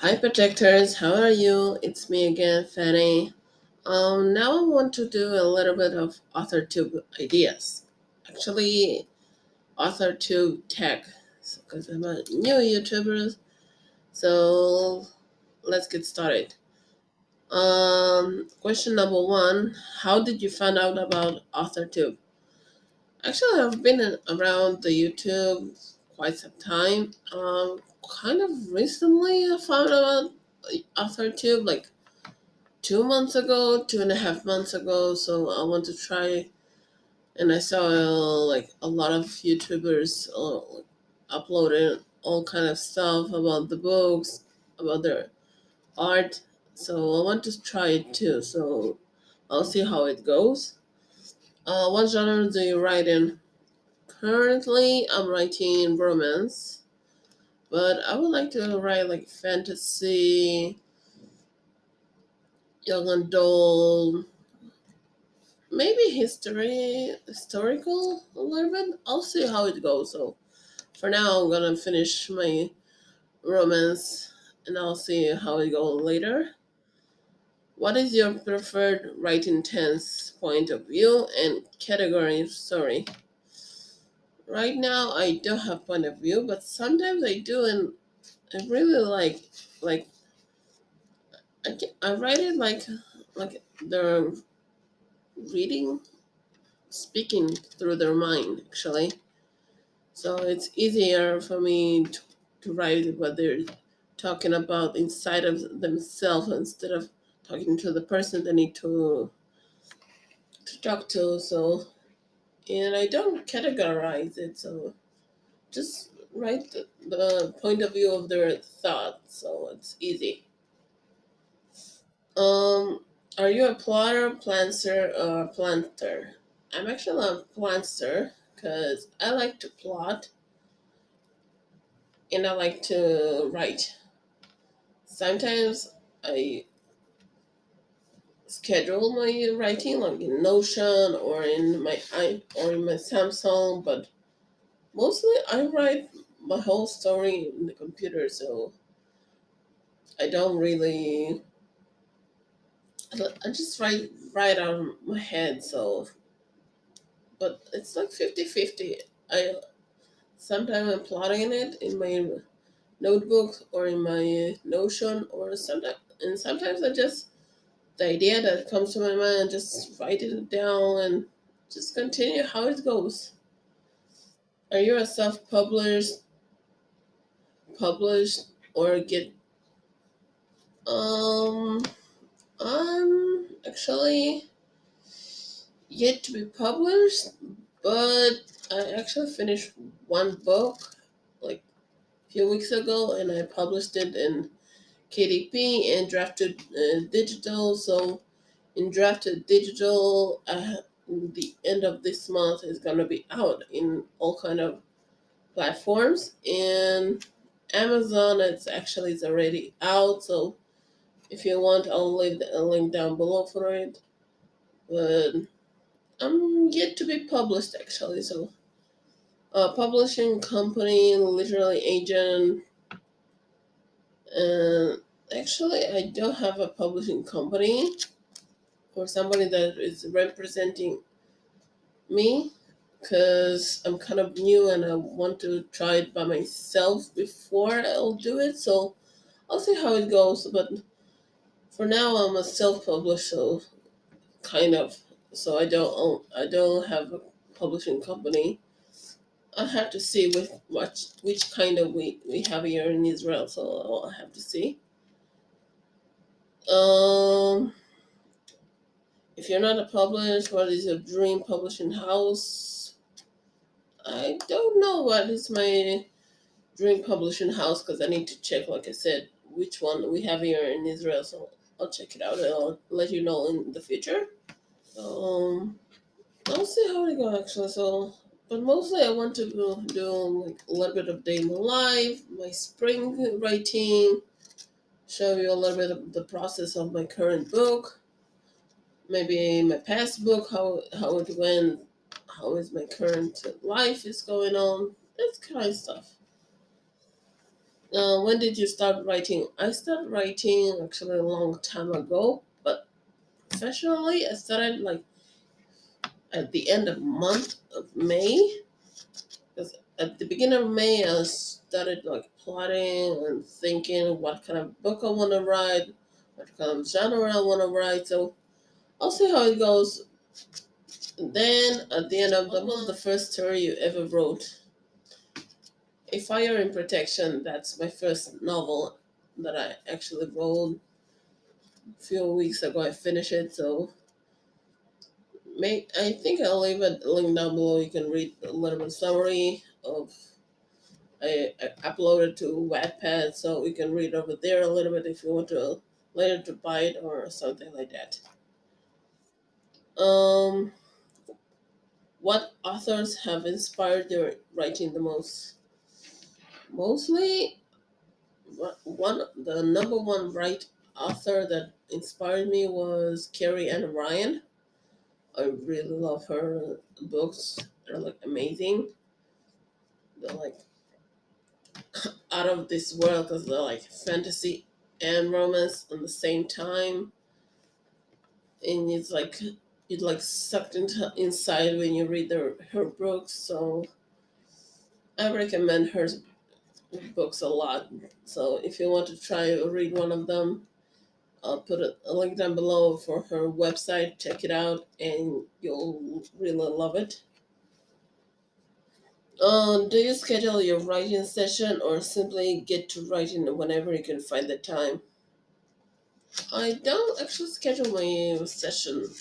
Hi protectors, how are you? It's me again, Fanny. Now I want to do a little bit of AuthorTube ideas. Actually, AuthorTube tech, because I'm a new YouTuber. So let's get started. Question number one: how did you find out about AuthorTube? Actually, I've been around the YouTube quite some time. Kind of recently I found out AuthorTube, like 2 months ago, 2.5 months ago. So I want to try, and I saw like a lot of YouTubers uploading all kind of stuff about the books, about their art. So I want to try it too. So I'll see how it goes. What genre do you write in? Currently, I'm writing romance, but I would like to write like fantasy, young adult, maybe historical a little bit. I'll see how it goes. So for now, I'm gonna finish my romance, and I'll see how it goes later. What is your preferred writing tense point of view and category of story? Right now, I don't have point of view, but sometimes I do, and I really like I write it like they're reading, speaking through their mind actually. So it's easier for me to write what they're talking about inside of themselves instead of talking to the person they need to talk to. So, and I don't categorize it. So just write the point of view of their thoughts. So it's easy. Um, are you a plotter, planter, or planter? I'm actually a planter because I like to plot and I like to write. Sometimes I schedule my writing like in Notion or in my Samsung, but mostly I write my whole story in the computer, so I don't really. I just write out of my head, so but it's like 50-50. I sometimes I'm plotting it in my notebook or in my Notion, or sometimes I just the idea that comes to my mind, just write it down and just continue how it goes. Are you a published, or get um I'm actually yet to be published, but I actually finished one book like a few weeks ago, and I published it in KDP and drafted digital. So in drafted digital, the end of this month is gonna be out in all kind of platforms, and Amazon. It's already out. So if you want, I'll leave a link down below for it. But I'm yet to be published actually. So publishing company, literally agent, and actually I don't have a publishing company or somebody that is representing me because I'm kind of new and I want to try it by myself before I'll do it. So I'll see how it goes. But for now, I'm a self-published, so kind of. So I don't have a publishing company. I have to see with which kind of we have here in Israel. So I'll have to see. Um, if you're not a published, what is your dream publishing house? I don't know what is my dream publishing house because I need to check, like I said, which one we have here in Israel. So I'll check it out and I'll let you know in the future. Um, I'll see how it go actually. So, but mostly I want to do like a little bit of day in my life, my spring writing, show you a little bit of the process of my current book, maybe my past book, how it went, how is my current life is going on, that kind of stuff. When did you start writing? I started writing actually a long time ago, but professionally, I started like at the end of month of May. Because at the beginning of May, I started like plotting and thinking what kind of book I want to write, what kind of genre I want to write. So I'll see how it goes. Then at the end of the month, the first story you ever wrote, A Fire in Protection. That's my first novel that I actually wrote a few weeks ago. I finished it, so I think I'll leave a link down below. You can read a little bit summary of. I uploaded to Wattpad, so you can read over there a little bit if you want to later to buy it or something like that. Um, what authors have inspired your writing the most? Mostly, the number one author that inspired me was Carrie Ann Ryan. I really love her books. They're like amazing. They're like out of this world because they're like fantasy and romance at the same time, and it's like you're like sucked into inside when you read her books. So I recommend her books a lot. So if you want to try to read one of them, I'll put a link down below for her website. Check it out, and you'll really love it. Do you schedule your writing session or simply get to writing whenever you can find the time? I don't actually schedule my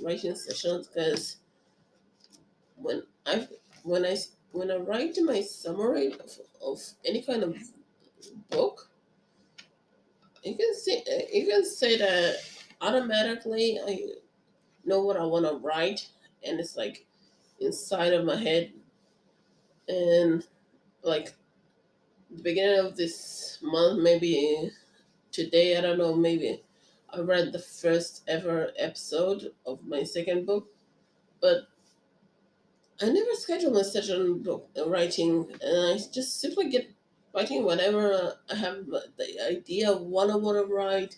writing sessions, because when I when I when I write my summary of any kind of book, you can say that automatically I know what I want to write, and it's like inside of my head. And like the beginning of this month, maybe today, I don't know, maybe I read the first ever episode of my second book, but I never schedule my session book writing, and I just simply get writing whenever I have the idea of what I want to write,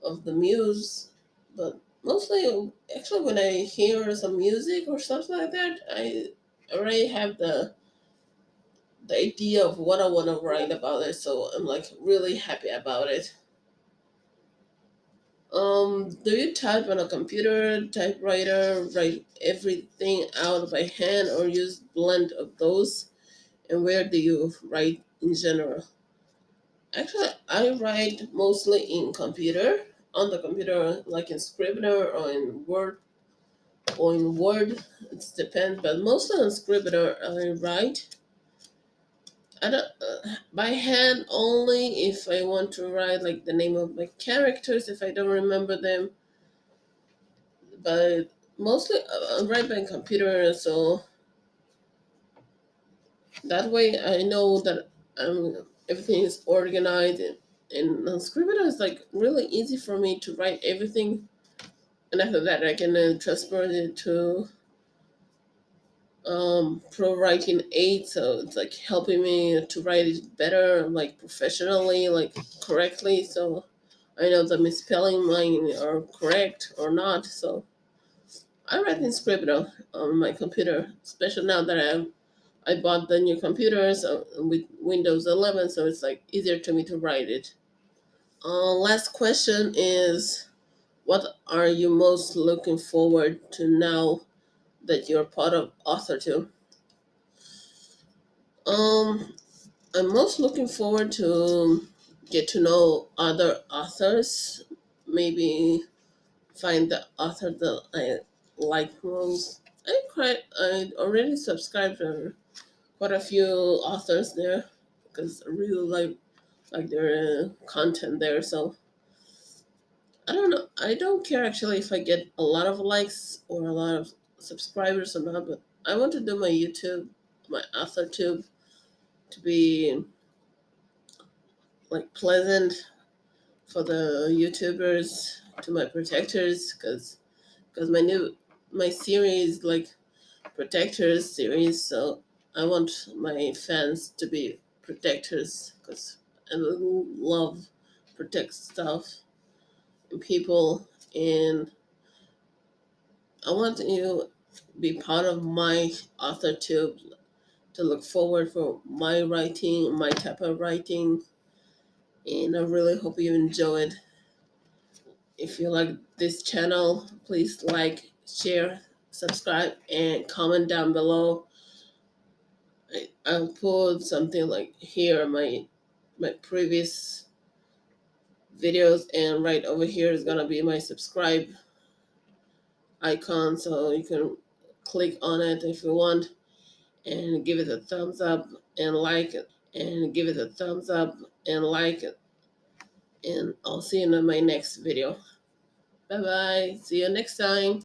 of the muse. But mostly, actually, when I hear some music or something like that, I already have the idea of what I want to write about it. So I'm like really happy about it. Do you type on a computer, typewriter, write everything out by hand, or use blend of those? And where do you write in general? Actually, I write mostly in computer, on the computer, like in Scrivener or in Word. It depends, but mostly on Scrivener I write. I don't by hand only if I want to write like the name of my characters if I don't remember them. But mostly I write by computer, so that way I know that everything is organized, and Scrivener is like really easy for me to write everything, and after that I can transfer it to pro writing aid, so it's like helping me to write it better, like professionally, like correctly, so I know the misspelling mine are correct or not. So I write in Scrivener on my computer, especially now that I bought the new computer so with Windows 11, so it's like easier to me to write it. Last question is, what are you most looking forward to now that you're part of AuthorTube? Um, I'm most looking forward to get to know other authors, maybe find the author that I like most. I already subscribed to quite a few authors there because I really like their content there. So I don't know. I don't care actually if I get a lot of likes or a lot of subscribers or not, but I want to do my AuthorTube, to be like pleasant for the YouTubers, to my protectors, because my series like protectors series, so I want my fans to be protectors because and love protect stuff and people, and I want you to be part of my AuthorTube to look forward for my writing, my type of writing, and I really hope you enjoyed. If you like this channel, please like, share, subscribe, and comment down below. I'll put something like here my previous videos, and right over here is gonna be my subscribe icon, so you can click on it if you want and give it a thumbs up and like it, and give it a thumbs up and like it, and I'll see you in my next video. Bye bye, see you next time.